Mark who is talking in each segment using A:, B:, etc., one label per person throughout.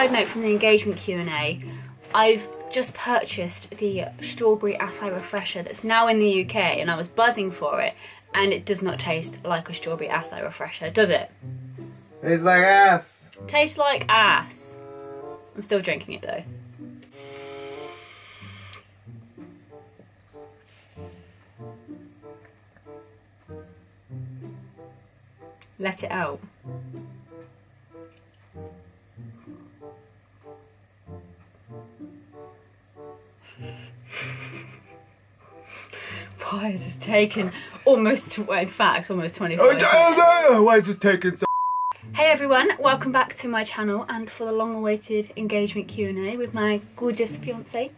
A: side note from the engagement Q&A, I've just purchased the strawberry acai refresher that's now in the UK, and I was buzzing for it, and it does not taste like a strawberry acai refresher, does it?
B: Tastes like ass.
A: Tastes like ass. I'm still drinking it though. Let it out. Why has this taken almost, well, in fact, almost 25 minutes?
B: Why is it taking so?
A: Hey everyone, welcome back to my channel and for the long-awaited engagement Q&A with my gorgeous fiancé.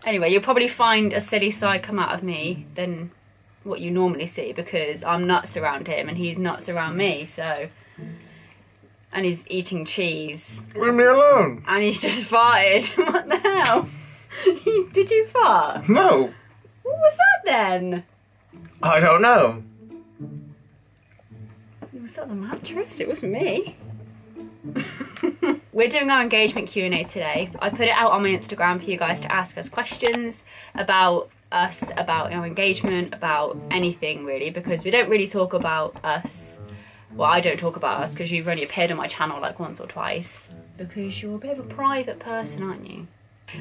A: Anyway, you'll probably find a silly side come out of me than what you normally see, because I'm nuts around him and he's nuts around me, so... And he's eating cheese.
B: Leave me alone.
A: And he's just farted. What the hell? Did you fart?
B: No.
A: What was that then?
B: I don't know.
A: Was that the mattress? It wasn't me. We're doing our engagement Q&A today. I put it out on my Instagram for you guys to ask us questions about us, about our engagement, about anything really, because we don't really talk about us. Well, I don't talk about us because you've only appeared on my channel like once or twice, because you're a bit of a private person, aren't you?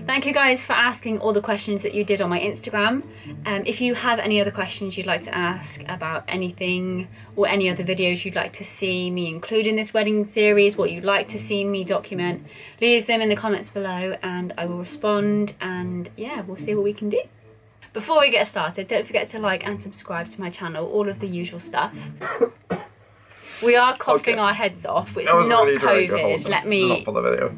A: Thank you guys for asking all the questions that you did on my Instagram. If you have any other questions you'd like to ask about anything, or any other videos you'd like to see me include in this wedding series, what you'd like to see me document, leave them in the comments below and I will respond, and yeah, we'll see what we can do. Before we get started, don't forget to like and subscribe to my channel, all of the usual stuff. We are coughing our heads off. It's not really COVID.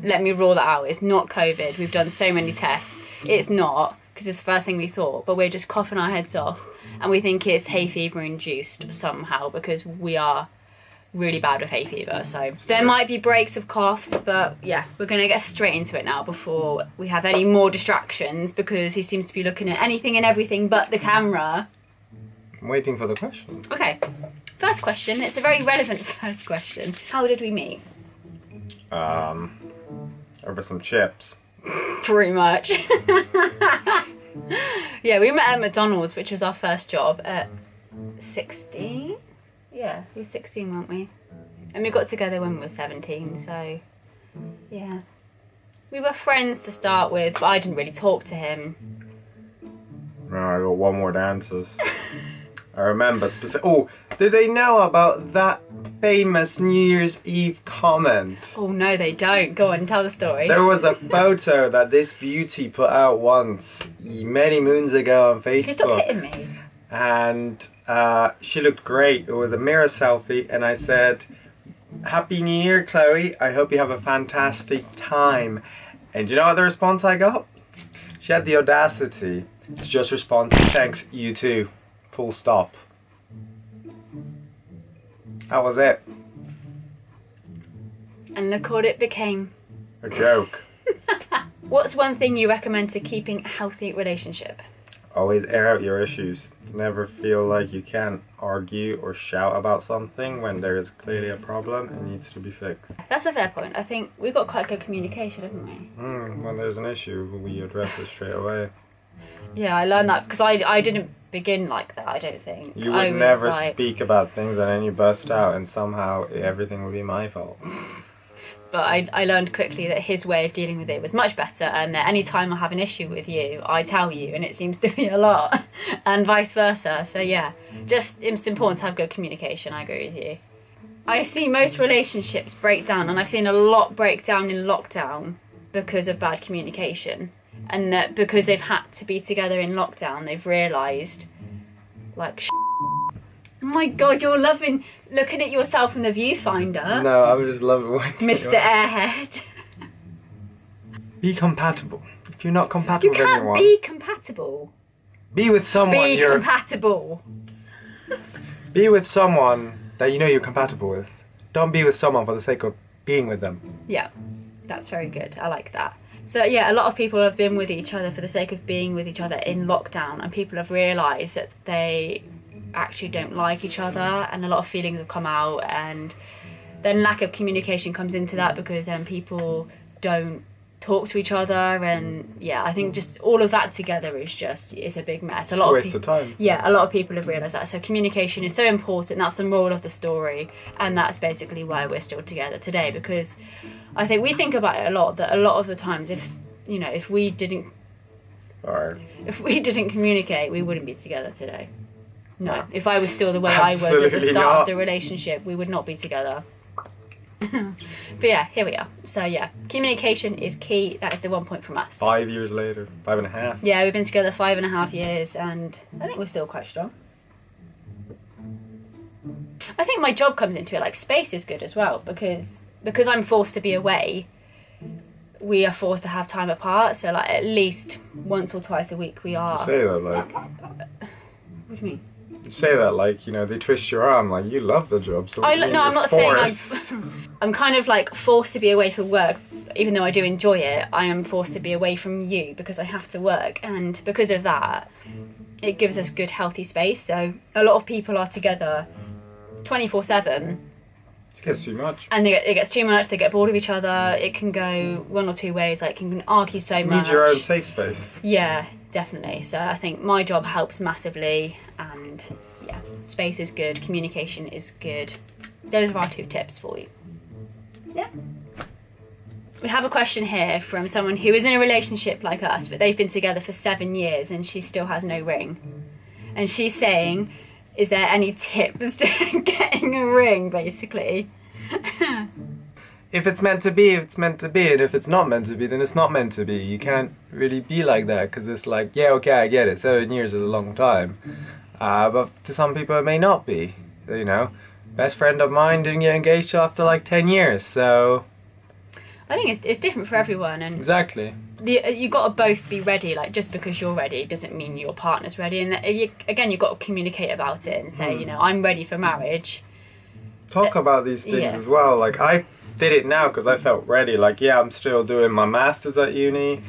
A: Let me rule that out. It's not COVID. We've done so many tests. It's not, because it's the first thing we thought, but we're just coughing our heads off, and we think it's hay fever induced somehow, because we are really bad with hay fever. So there might be breaks of coughs, but yeah, we're gonna get straight into it now before we have any more distractions, because he seems to be looking at anything and everything but the camera.
B: I'm waiting for the question.
A: Okay. First question, it's a very relevant first question. How did we meet?
B: Over some chips.
A: Pretty much. Yeah, we met at McDonald's, which was our first job at 16? Yeah, we were 16, weren't we? And we got together when we were 17, so yeah. We were friends to start with, but I didn't really talk to him.
B: No, I got one more dances. I remember specific. Oh, did they know about that famous New Year's Eve comment?
A: Oh no, they don't. Go on, tell the story.
B: There was a photo that this beauty put out once, many moons ago on Facebook.
A: Can you stop hitting me?
B: And she looked great. It was a mirror selfie, and I said, "Happy New Year, Chloe. I hope you have a fantastic time." And you know what the response I got? She had the audacity to just respond, "Thanks, you too. Full stop." That was it.
A: And look what it became.
B: A joke.
A: What's one thing you recommend to keeping a healthy relationship?
B: Always air out your issues. Never feel like you can't argue or shout about something when there is clearly a problem and needs to be fixed.
A: That's a fair point. I think we've got quite good communication, haven't we?
B: When there's an issue, we address it straight away.
A: Yeah, I learned that because I didn't begin like that, I don't think.
B: You would never speak about things and then you burst out and somehow everything would be my fault.
A: But I learned quickly that his way of dealing with it was much better, and that any time I have an issue with you, I tell you, and it seems to be a lot, and vice versa. So yeah, just it's important to have good communication, I agree with you. I see most relationships break down, and I've seen a lot break down in lockdown because of bad communication. And that because they've had to be together in lockdown, they've realised, like, oh my god, you're loving looking at yourself in the viewfinder.
B: No, I'm just loving watching
A: Mr. Airhead.
B: Be compatible. If you're not compatible with anyone...
A: You can't be compatible.
B: Be with someone
A: Be compatible.
B: Be with someone that you know you're compatible with. Don't be with someone for the sake of being with them.
A: Yeah, that's very good. I like that. So yeah, a lot of people have been with each other for the sake of being with each other in lockdown, and people have realised that they actually don't like each other, and a lot of feelings have come out, and then lack of communication comes into that, because then people don't talk to each other, and yeah, I think just all of that together is just, it's a big mess.
B: It's a waste of time.
A: Yeah, a lot of people have realised that. So communication is so important. That's the moral of the story, and that's basically why we're still together today, because I think we think about it a lot, that a lot of the times, if we didn't communicate, we wouldn't be together today. No, if I was still the way I was at the start of the relationship, we would not be together. But yeah, here we are. So yeah, communication is key. That is the 1 point from us.
B: 5 years later, 5.5.
A: Yeah, we've been together 5.5 years, and I think we're still quite strong. I think my job comes into it. Like, space is good as well, because I'm forced to be away. We are forced to have time apart. So like at least once or twice a week we are.
B: You say that like.
A: What do you mean?
B: You say that like, you know, they twist your arm, like you love the job. So
A: no, I'm not saying I'm kind of like forced to be away from work, even though I do enjoy it. I am forced to be away from you because I have to work, and because of that, it gives us good, healthy space. So a lot of people are together 24/7.
B: It gets too much.
A: And it gets too much. They get bored of each other. It can go one or two ways. Like, you can argue so much.
B: You need your own safe space.
A: Yeah, definitely. So I think my job helps massively, and yeah, space is good, communication is good. Those are our 2 tips for you. Yeah. We have a question here from someone who is in a relationship like us, but they've been together for 7 years and she still has no ring. And she's saying, is there any tips to getting a ring, basically?
B: If it's meant to be, it's meant to be, and if it's not meant to be, then it's not meant to be. You can't really be like that, because it's like, yeah, okay, I get it, 7 years is a long time. But to some people it may not be. You know, best friend of mine didn't get engaged till after like 10 years, so...
A: I think it's different for everyone, and
B: exactly.
A: You got to both be ready. Like, just because you're ready doesn't mean your partner's ready. And again, you've got to communicate about it and say, you know, I'm ready for marriage.
B: Talk about these things as well. Like, I did it now because I felt ready. Like, yeah, I'm still doing my masters at uni,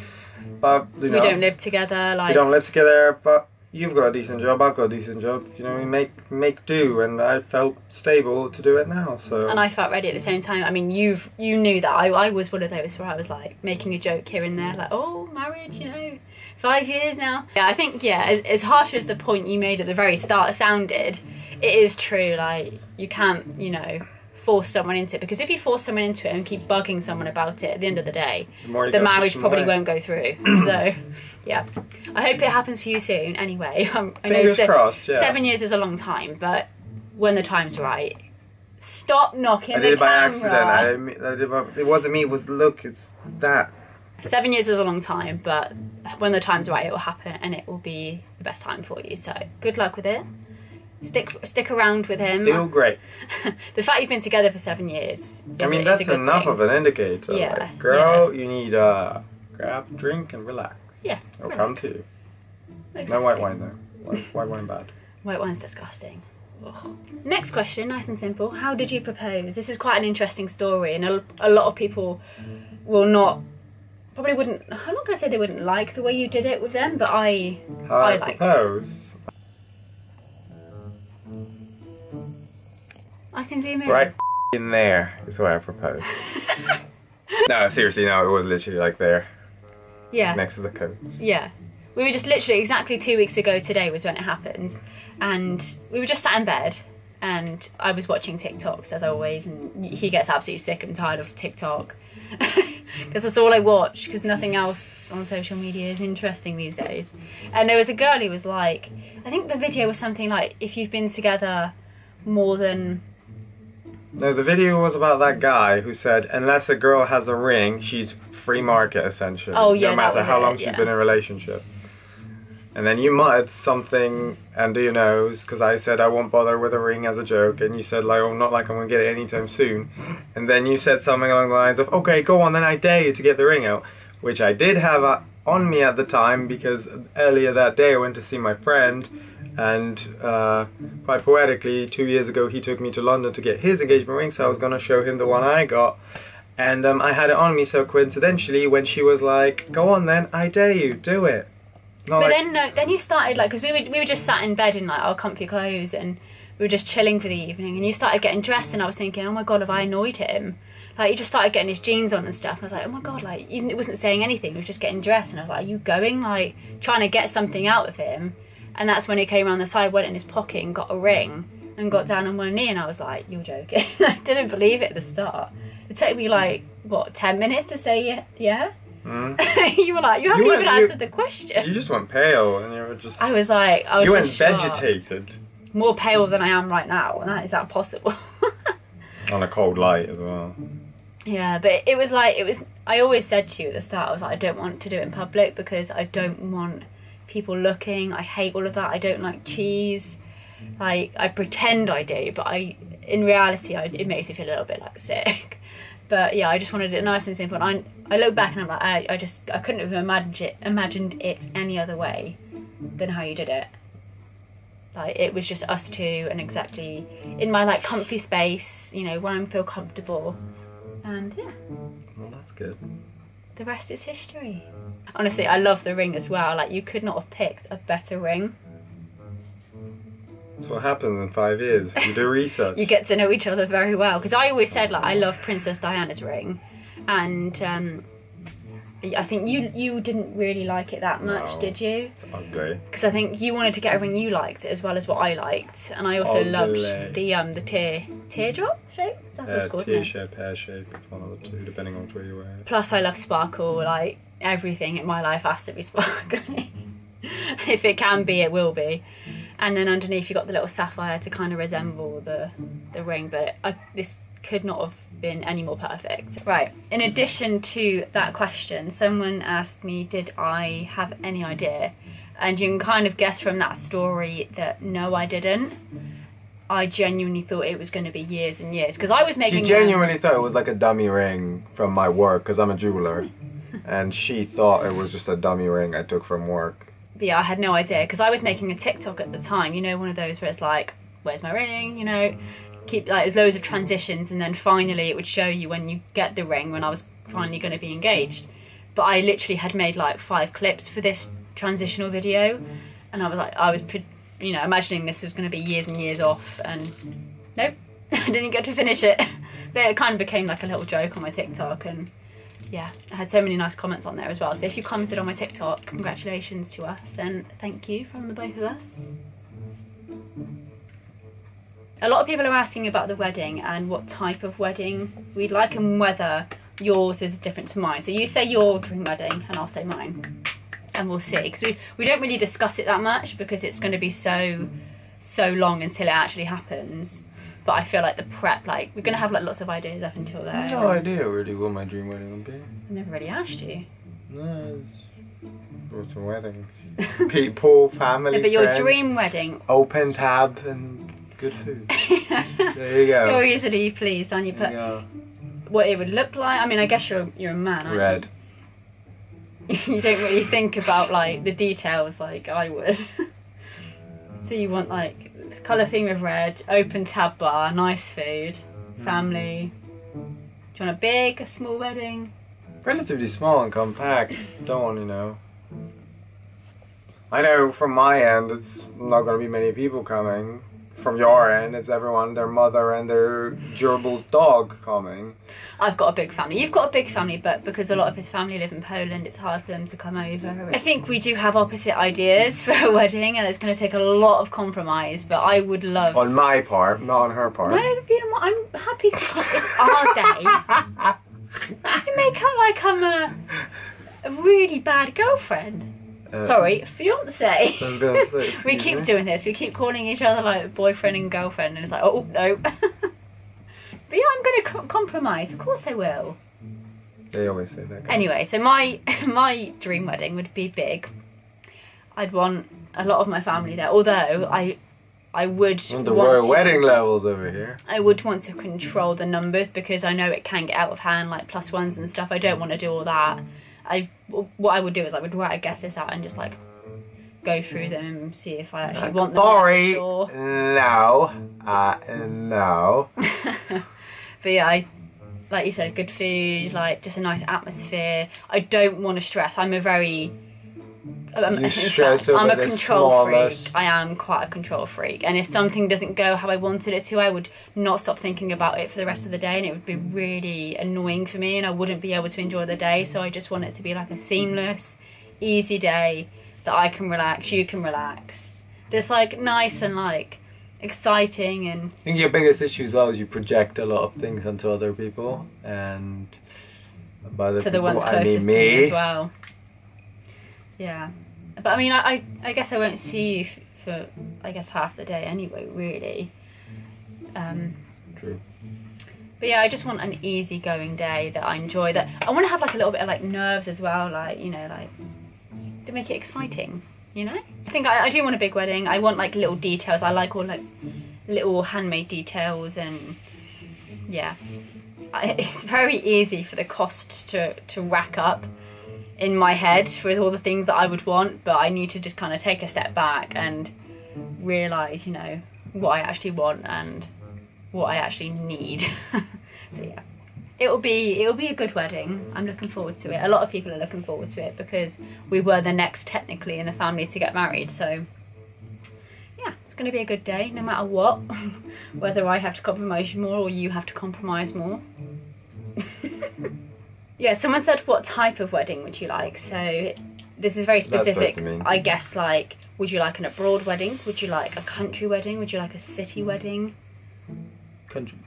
B: but you know,
A: we don't live together. Like,
B: we don't live together, but you've got a decent job, I've got a decent job. You know, we make do, and I felt stable to do it now. So. And
A: I felt ready at the same time. I mean, you knew that I was one of those where I was like making a joke here and there, like, oh, marriage, you know, 5 years now. Yeah, I think, yeah, as harsh as the point you made at the very start sounded, it is true. Like, you can't, you know, force someone into it, because if you force someone into it and keep bugging someone about it, at the end of the day, the marriage probably won't go through. So yeah, I hope it happens for you soon anyway. I know
B: crossed, yeah.
A: 7 years is a long time, but when the time's right, stop knocking the camera.
B: I did it by accident. It wasn't me, it was, look, it's that.
A: 7 years is a long time, but when the time's right, it will happen, and it will be the best time for you. So good luck with it. Stick around with him.
B: Feel great.
A: The fact you've been together for 7 years.
B: I mean, that's enough of an indicator.
A: Yeah.
B: Like, girl, you need a grab, drink, and relax.
A: Yeah.
B: I'll come to you.
A: Exactly.
B: No white wine though. White wine bad.
A: White wine's disgusting. Ugh. Next question, nice and simple. How did you propose? This is quite an interesting story, and a lot of people will probably wouldn't. I'm not going to say they wouldn't like the way you did it with them, but I liked
B: propose.
A: it. I can zoom in.
B: Right in there is where I proposed. No, seriously, no, it was literally like there.
A: Yeah.
B: Next to the coats.
A: Yeah. We were just literally exactly 2 weeks ago today was when it happened, and we were just sat in bed, and I was watching TikToks as always, and he gets absolutely sick and tired of TikTok because that's all I watch, because nothing else on social media is interesting these days. And there was a girl who was like, I think the video was something like, if you've been together more than...
B: No, the video was about that guy who said, unless a girl has a ring, she's free market, essentially.
A: Oh, yeah,
B: no matter how long she's been in a relationship. And then you muttered something under your nose, because I said I won't bother with a ring as a joke, and you said, like, oh, not like I'm going to get it anytime soon. And then you said something along the lines of, okay, go on, then I dare you to get the ring out, which I did have on me at the time, because earlier that day I went to see my friend, and quite poetically, 2 years ago he took me to London to get his engagement ring, so I was going to show him the one I got, and I had it on me, so coincidentally when she was like, go on then, I dare you, do it. Not
A: but
B: like,
A: then you started, like, because we were just sat in bed in like our comfy clothes, and we were just chilling for the evening, and you started getting dressed, and I was thinking, oh my God, have I annoyed him? Like, he just started getting his jeans on and stuff, and I was like, oh my God, like, he wasn't saying anything, he was just getting dressed, and I was like, are you going? Like, trying to get something out of him. And that's when he came around the side, went in his pocket and got a ring, and got down on one knee, and I was like, you're joking. I didn't believe it at the start. It took me like, what, 10 minutes to say yeah? Mm. You were like, you haven't even answered the question.
B: You just went pale, and you were just...
A: I was like, I was
B: You
A: just
B: went
A: shocked.
B: vegetated.
A: More pale than I am right now, and is that possible?
B: On a cold light as well.
A: Yeah, but it was like, I always said to you at the start, I was like, I don't want to do it in public because I don't want people looking. I hate all of that. I don't like cheese. Like, I pretend I do, but in reality, it makes me feel a little bit like sick. But yeah, I just wanted it nice and simple. And I look back and I'm like, I couldn't have imagined it any other way than how you did it. Like, it was just us two, and exactly in my like comfy space, you know, where I feel comfortable. And yeah.
B: Well, that's good.
A: The rest is history. Honestly, I love the ring as well. Like, you could not have picked a better ring.
B: That's what happens in 5 years. You do research.
A: You get to know each other very well. Because I always said, like, I love Princess Diana's ring. And I think you didn't really like it that much, did you?
B: It's ugly.
A: Because I think you wanted to get a ring you liked as well as what I liked. And I also loved the teardrop shape? Is that what it's called?
B: Tear shape, pear shape. It's one of the two, depending on which way you wear it.
A: Plus, I love sparkle. Like, everything in my life has to be sparkly. If it can be, it will be. And then underneath you got the little sapphire to kind of resemble the ring, but this could not have been any more perfect. Right, in addition to that question, someone asked me, did I have any idea? And you can kind of guess from that story that no, I didn't. I genuinely thought it was going to be years and years, because I was making...
B: She genuinely thought it was like a dummy ring from my work, because I'm a jeweler. And she thought it was just a dummy ring I took from work.
A: But yeah, I had no idea, because I was making a TikTok at the time, you know, one of those where it's like, where's my ring, you know, keep like, there's loads of transitions, and then finally it would show you when you get the ring, when I was finally going to be engaged. But I literally had made like 5 clips for this transitional video, and I was you know, imagining this was going to be years and years off, and nope, I didn't get to finish it. But it kind of became like a little joke on my TikTok, and yeah, I had so many nice comments on there as well. So if you commented on my TikTok, congratulations to us, and thank you from the both of us. A lot of people are asking about the wedding and what type of wedding we'd like, and whether yours is different to mine. So you say your dream wedding and I'll say mine, and we'll see, because we don't really discuss it that much because it's going to be so long until it actually happens. But I feel like the prep, like, we're going to have like lots of ideas up until then.
B: No idea really what my dream wedding would be.
A: I've never really asked you.
B: No, it's a wedding. People, family,
A: no, but your
B: friends,
A: dream wedding.
B: Open tab and good food. There you go.
A: You're easily pleased, aren't you? But what it would look like, I mean, I guess you're a man, aren't
B: Red.
A: you? You don't really think about like the details like I would. So you want like colour theme of red, open tab bar, nice food, family. Do you want a small wedding?
B: Relatively small and compact. Don't want, you know. I know from my end it's not going to be many people coming. From your end, it's everyone, their mother and their gerbil's dog coming. I've
A: got a big family. You've got a big family, but because a lot of his family live in Poland, it's hard for them to come over. I think we do have opposite ideas for a wedding, and it's going to take a lot of compromise, but I would love...
B: On my part, not on her part.
A: No, I'm happy to come. It's our day. You make out like I'm a really bad girlfriend. Sorry, fiance.
B: I was gonna say,
A: we keep doing this. We keep calling each other like boyfriend and girlfriend, and it's like, oh no. But yeah, I'm going to compromise. Of course I will.
B: They always say that. Guys.
A: Anyway, so my dream wedding would be big. I'd want a lot of my family there. Although I would.
B: The royal wedding levels over here.
A: I would want to control the numbers, because I know it can get out of hand, like +1s and stuff. I don't want to do all that. What I would do is I would write a guest list out and just like go through them and see if I actually want them.
B: Sorry,
A: sure.
B: no.
A: But yeah, like you said, good food, like just a nice atmosphere. I don't want to stress. I'm a very In fact, I'm a control freak. I am quite a control freak. And if something doesn't go how I wanted it to, I would not stop thinking about it for the rest of the day, and it would be really annoying for me, and I wouldn't be able to enjoy the day. So I just want it to be like a seamless, easy day that I can relax, you can relax. That's like nice and like exciting. And
B: I think your biggest issue as well is you project a lot of things onto other people, and by the
A: to the ones closest to me as well. Yeah, but I mean, I guess I won't see you for I guess half the day anyway, really.
B: True.
A: But yeah, I just want an easygoing day that I enjoy. That I want to have like a little bit of like nerves as well, like, you know, like to make it exciting. You know, I think I do want a big wedding. I want like little details. I like all like little handmade details, and yeah, it's very easy for the cost to rack up in my head with all the things that I would want, but I need to just kind of take a step back and realise, you know, what I actually want and what I actually need. So yeah, it'll be a good wedding. I'm looking forward to it. A lot of people are looking forward to it because we were the next technically in the family to get married. So yeah, it's going to be a good day no matter what. Whether I have to compromise more or you have to compromise more. Yeah, someone said, what type of wedding would you like? So this is very specific. I guess, like, would you like an abroad wedding? Would you like a country wedding? Would you like a city wedding?
B: Country.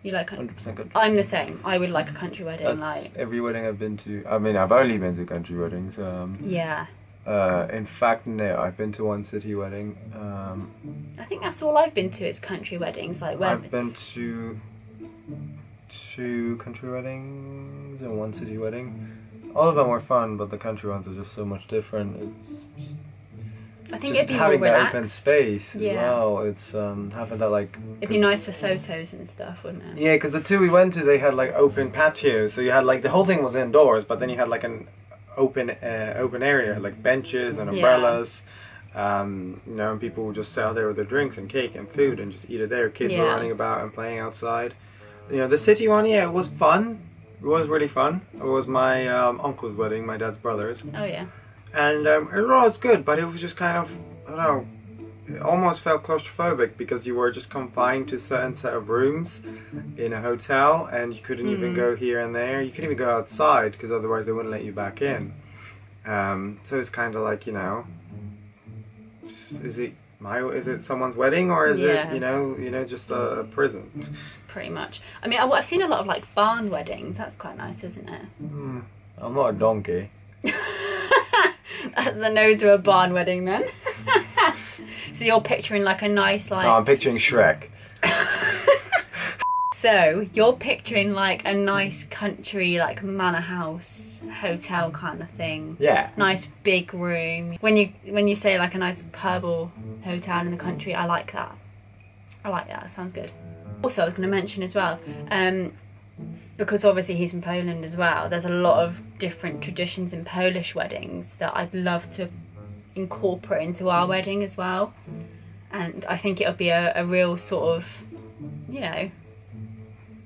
A: You like
B: 100% country.
A: I'm the same. I would like a country wedding.
B: That's
A: like
B: every wedding I've been to. I mean, I've only been to country weddings.
A: Yeah.
B: In fact, no, I've been to one city wedding.
A: I think that's all I've been to is country weddings. Like where
B: I've been to 2 country weddings and 1 city wedding. All of them were fun, but the country ones are just so much different. It's just,
A: I think
B: just
A: it'd be
B: having
A: more relaxed.
B: that open space as
A: Yeah.
B: well. It's having that like.
A: It'd be nice for photos and stuff, wouldn't it?
B: Yeah, because the 2 we went to, they had like open patios, so you had like the whole thing was indoors, but then you had like an open area, like benches and umbrellas. You know, and people would just sit out there with their drinks and cake and food and just eat it there. Kids were running about and playing outside. You know, the city one, yeah, it was fun. It was really fun. It was my uncle's wedding, my dad's brother's.
A: Oh yeah.
B: And it was good, but it was just kind of, I don't know, it almost felt claustrophobic because you were just confined to a certain set of rooms in a hotel, and you couldn't even go here and there. You couldn't even go outside because otherwise they wouldn't let you back in. So it's kind of like, you know, is it someone's wedding, or is it you know just a prison?
A: Pretty much. I mean, I've seen a lot of like barn weddings. That's quite nice, isn't it?
B: I'm not a donkey.
A: That's a no to a barn wedding then. So you're picturing like a nice like.
B: No, I'm picturing Shrek.
A: So you're picturing like a nice country like manor house hotel kind of thing.
B: Yeah.
A: Nice big room. When you say like a nice purple hotel in the country, I like that. I like that. It sounds good. Also, I was going to mention as well, because obviously he's from Poland as well, there's a lot of different traditions in Polish weddings that I'd love to incorporate into our wedding as well. And I think it'll be a real sort of, you know,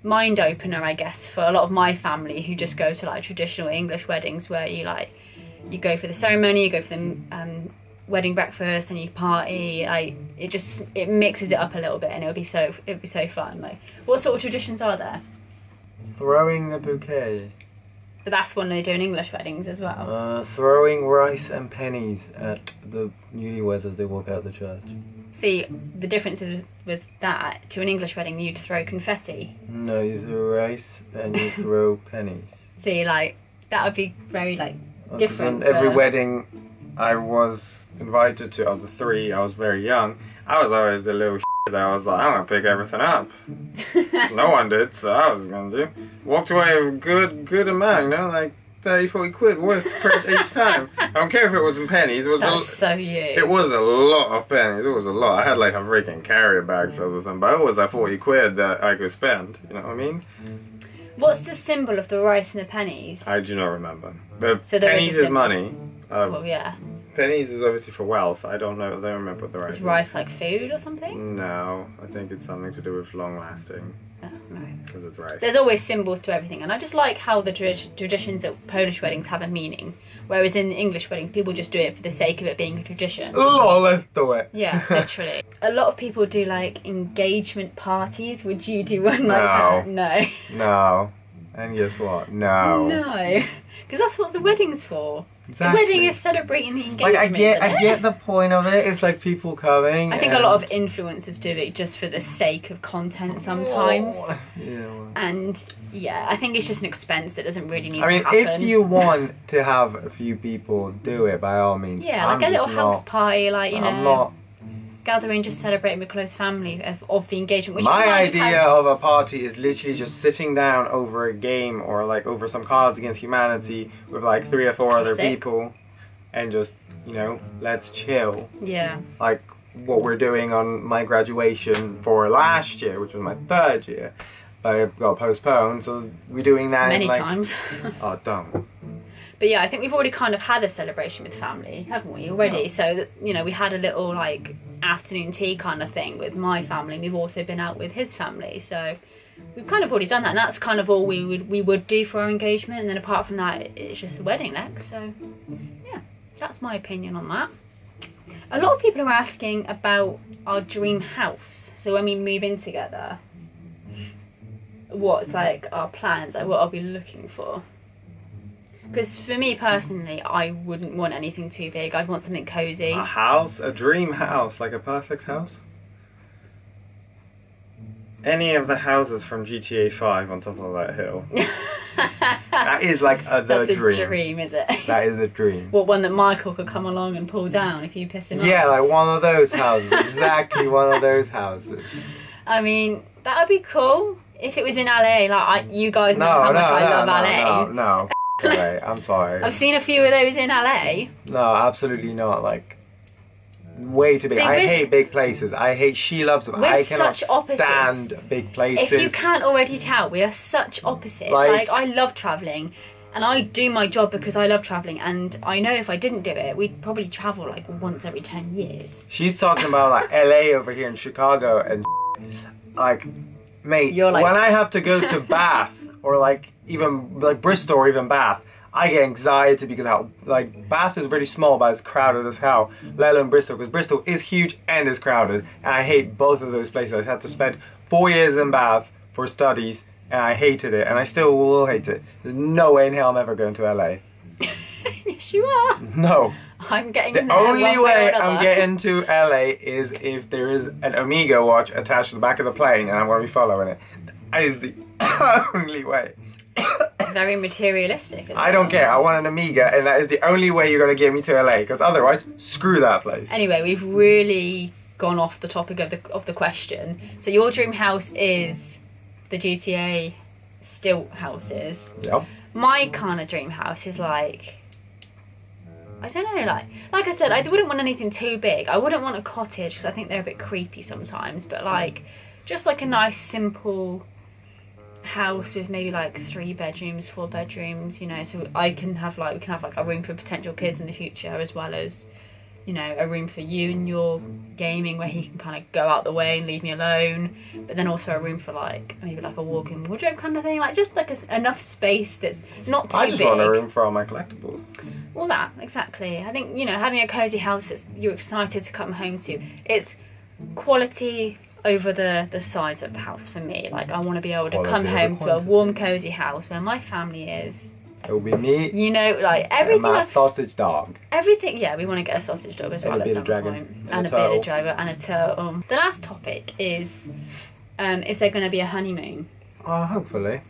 A: mind opener, I guess, for a lot of my family who just go to like traditional English weddings where you go for the ceremony, you go for the wedding breakfast, and you party. It mixes it up a little bit, and it'll be so fun. Like, what sort of traditions are there?
B: Throwing a bouquet.
A: But that's one they do in English weddings as well.
B: Throwing rice and pennies at the newlyweds as they walk out the church.
A: See, the difference is with that, to an English wedding you'd throw confetti.
B: No, you throw rice and you throw pennies.
A: See, like, that would be very, like, different.
B: Every wedding I was invited to, of the 3, I was very young, I was always the little that I was like, I'm going to pick everything up. No one did, so I was going to do. Walked away with a good amount, you know, like 30, 40 quid worth per each time. I don't care if it was in pennies.
A: That's so you.
B: It was a lot of pennies. It was a lot. I had like a freaking carrier bag filled with them, but it was like 40 quid that I could spend. You know what I mean?
A: What's the symbol of the rice and the pennies?
B: I do not remember. The
A: so
B: pennies is money.
A: Well, yeah.
B: pennies is obviously for wealth. I don't know. I don't remember what the rice
A: Is rice like food or something?
B: No, I think it's something to do with long lasting.
A: Oh, no.
B: Because it's rice.
A: There's always symbols to everything, and I just like how the traditions at Polish weddings have a meaning, whereas in English weddings people just do it for the sake of it being a tradition.
B: Oh, let's do it.
A: Yeah, literally. A lot of people do like engagement parties. Would you do one like that? No.
B: No. And guess what? No.
A: No. Because that's what the wedding's for.
B: Exactly.
A: The wedding is celebrating the engagement.
B: Like I get the point of it. It's like people coming.
A: I think a lot of influencers do it just for the sake of content sometimes.
B: Oh, yeah.
A: And yeah, I think it's just an expense that doesn't really need to happen.
B: If you want to have a few people do it, by all means.
A: Yeah, like a little house party, like, you know.
B: I'm not.
A: Gathering, just celebrating with close family of the engagement. Which
B: my idea of a party is literally just sitting down over a game or like over some Cards Against Humanity with like 3 or 4 other people and just, you know, let's chill.
A: Yeah.
B: Like what we're doing on my graduation for last year, which was my 3rd year, but it got postponed, so we're doing that
A: many times.
B: Oh, don't.
A: But yeah, I think we've already kind of had a celebration with family, haven't we, already? Yeah. So, you know, we had a little, like, afternoon tea kind of thing with my family. We've also been out with his family. So we've kind of already done that. And that's kind of all we would do for our engagement. And then apart from that, it's just a wedding next. So, yeah, that's my opinion on that. A lot of people are asking about our dream house. So when we move in together, what's, like, our plans? Like, what are we looking for? Because for me personally, I wouldn't want anything too big. I'd want something cozy.
B: A house? A dream house? Like a perfect house? Any of the houses from GTA 5 on top of that hill. That is like the
A: That's
B: dream.
A: That's a dream, is it?
B: That is the dream.
A: What, one that Michael could come along and pull down if you piss him off?
B: Yeah, like one of those houses. Exactly one of those houses.
A: I mean, that would be cool. If it was in LA, like, you guys know how much I love LA.
B: No. Okay, I'm sorry.
A: I've seen a few of those in LA.
B: No, absolutely not. Like, way too big. See, I hate big places. She loves them. I cannot stand big places.
A: If you can't already tell, we are such opposites. Like, I love travelling, and I do my job because I love travelling, and I know if I didn't do it, we'd probably travel like once every 10 years.
B: She's talking about like LA over here in Chicago, and like, mate, when I have to go to Bath, or like even like Bristol or even Bath, I get anxiety because how, like, Bath is really small but it's crowded as hell, let alone Bristol, because Bristol is huge and is crowded, and I hate both of those places. I had to spend 4 years in Bath for studies and I hated it, and I still will hate it. There's no way in hell I'm ever going to LA.
A: Yes you are.
B: No.
A: I'm getting
B: the only way I'm getting to LA is if there is an Omega watch attached to the back of the plane and I'm going to be following it. That is the only way.
A: Very materialistic.
B: I don't care. I want an Amiga, and that is the only way you're going to get me to LA, because otherwise, screw that place.
A: Anyway, we've really gone off the topic of the question. So your dream house is the GTA stilt houses.
B: Yep.
A: My kind of dream house is like, I don't know, like I said, I wouldn't want anything too big. I wouldn't want a cottage because I think they're a bit creepy sometimes, but like, just like a nice simple house with maybe like 3 bedrooms, 4 bedrooms, you know, so we can have like a room for potential kids in the future, as well as, you know, a room for you and your gaming where he can kind of go out the way and leave me alone, but then also a room for like maybe like a walk-in wardrobe kind of thing, like just like enough space that's not too big.
B: I just want a room for all my collectibles.
A: Well, that exactly. I think, you know, having a cozy house that you're excited to come home to, it's quality over the size of the house for me. Like, I want to be able to come home to a warm, cozy house where my family is.
B: It will be me.
A: You know, like everything.
B: And my sausage dog.
A: Everything. Yeah, we want to get a sausage dog as well at some point. And a bearded dragon and a turtle. The last topic is there going to be a honeymoon?
B: Hopefully.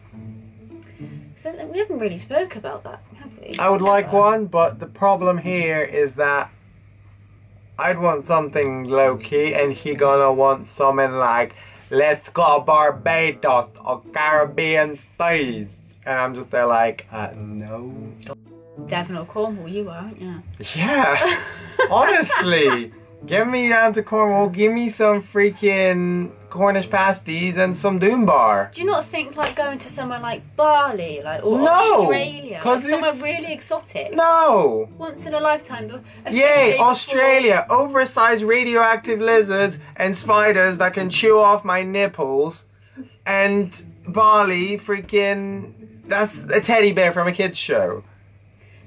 A: So we haven't really spoke about that, have we?
B: I would like one, but the problem here is that I'd want something low-key, and he gonna want something like, let's go Barbados or Caribbean stays. And I'm just there like, no.
A: Devon or Cornwall, you are, aren't you?
B: Yeah, honestly. Get me down to Cornwall, give me some freaking Cornish pasties and some Doom Bar.
A: Do you not think like going to somewhere like Bali, like or
B: No,
A: Australia, like somewhere really exotic?
B: No.
A: Once in a lifetime.
B: Yay, Australia, oversized radioactive lizards and spiders that can chew off my nipples, and Bali, freaking, that's a teddy bear from a kids show.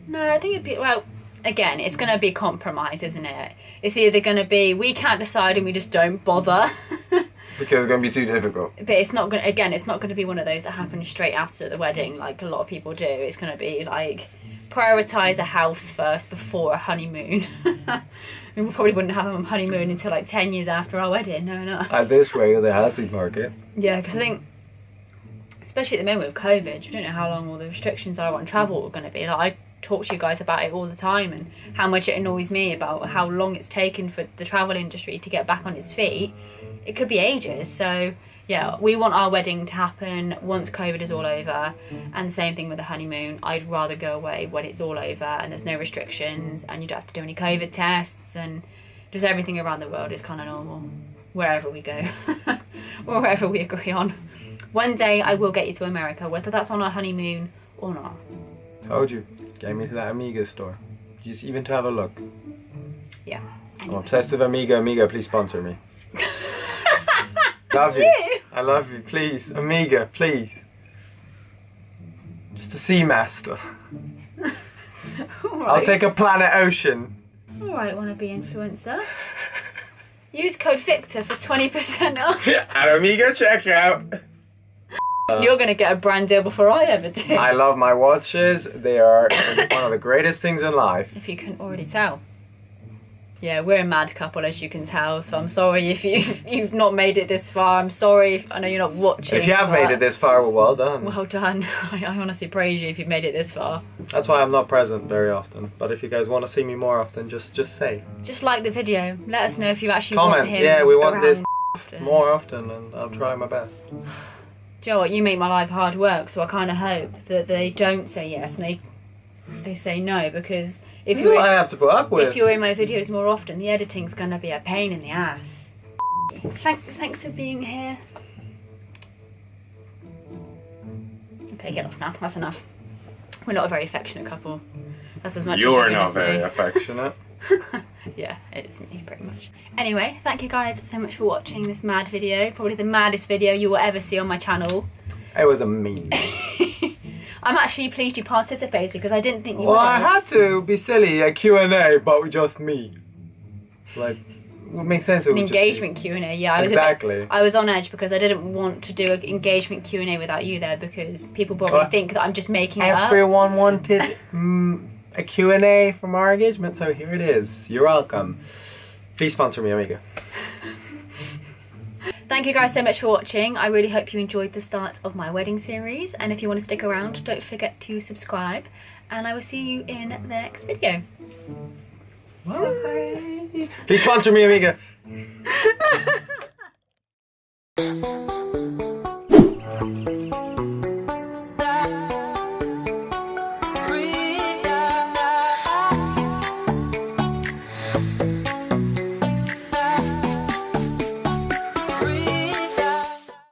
A: No, I think it'd be, well, again, it's going to be compromise, isn't it? It's either going to be we can't decide and we just don't bother.
B: Because it's going to be too difficult.
A: But it's not going to, again, it's not going to be one of those that happen straight after the wedding like a lot of people do. It's going to be like prioritise a house first before a honeymoon. I mean, we probably wouldn't have a honeymoon until like 10 years after our wedding, no.
B: At this rate of the housing market.
A: Yeah, because I think, especially at the moment with COVID, we don't know how long all the restrictions are on travel are going to be. Like, I talk to you guys about it all the time and how much it annoys me about how long it's taken for the travel industry to get back on its feet. It could be ages. So yeah, we want our wedding to happen once COVID is all over, and the same thing with the honeymoon. I'd rather go away when it's all over and there's no restrictions and you don't have to do any COVID tests, and just everything around the world is kind of normal wherever we go. Wherever we agree on. One day I will get you to America, whether that's on our honeymoon or not.
B: Told you. Get me to that Amiga store. Just even to have a look.
A: Yeah.
B: I'm obsessed with Amiga. Amiga, please sponsor me. Love you. I love you. Please. Amiga, please. Just a Seamaster. Right. I'll take a Planet Ocean.
A: Alright, wanna be influencer. Use code Wiktor for 20% off.
B: At Amiga checkout.
A: You're going to get a brand deal before I ever do.
B: I love my watches. They are one of the greatest things in life.
A: If you can already tell. Yeah, we're a mad couple, as you can tell. So I'm sorry if you've not made it this far. I'm sorry if I know you're not watching.
B: If you have made it this far, well done.
A: Well done. I honestly praise you if you've made it this far.
B: That's why I'm not present very often. But if you guys want to see me more often, just say.
A: Just like the video. Let us know if you actually
B: comment.
A: Want him.
B: Yeah, we want this
A: often.
B: More often, and I'll try my best.
A: Do you know what? You make my life hard work, so I kind of hope that they don't say yes and they say no, because if
B: this is what I have to put up with.
A: If you're in my videos more often, the editing's gonna be a pain in the ass. Thanks for being here. Okay, get off now. That's enough. We're not a very affectionate couple. That's as much as you're not very
B: affectionate.
A: Yeah, it's me pretty much. Anyway, thank you guys so much for watching this mad video. Probably the maddest video you will ever see on my channel.
B: It was amazing.
A: I'm actually pleased you participated because I didn't think you would.
B: Well, I had to be silly, a Q&A, but with just me. Like, it would make sense.
A: An engagement Q&A, yeah. I was on edge because I didn't want to do an engagement Q&A without you there, because people probably think that I'm just making it up.
B: Everyone wanted a Q&A from our engagement, so here it is. You're welcome. Please sponsor me, Amiga.
A: Thank you guys so much for watching. I really hope you enjoyed the start of my wedding series, and if you want to stick around, don't forget to subscribe, and I will see you in the next video.
B: Bye. Please sponsor me, Amiga.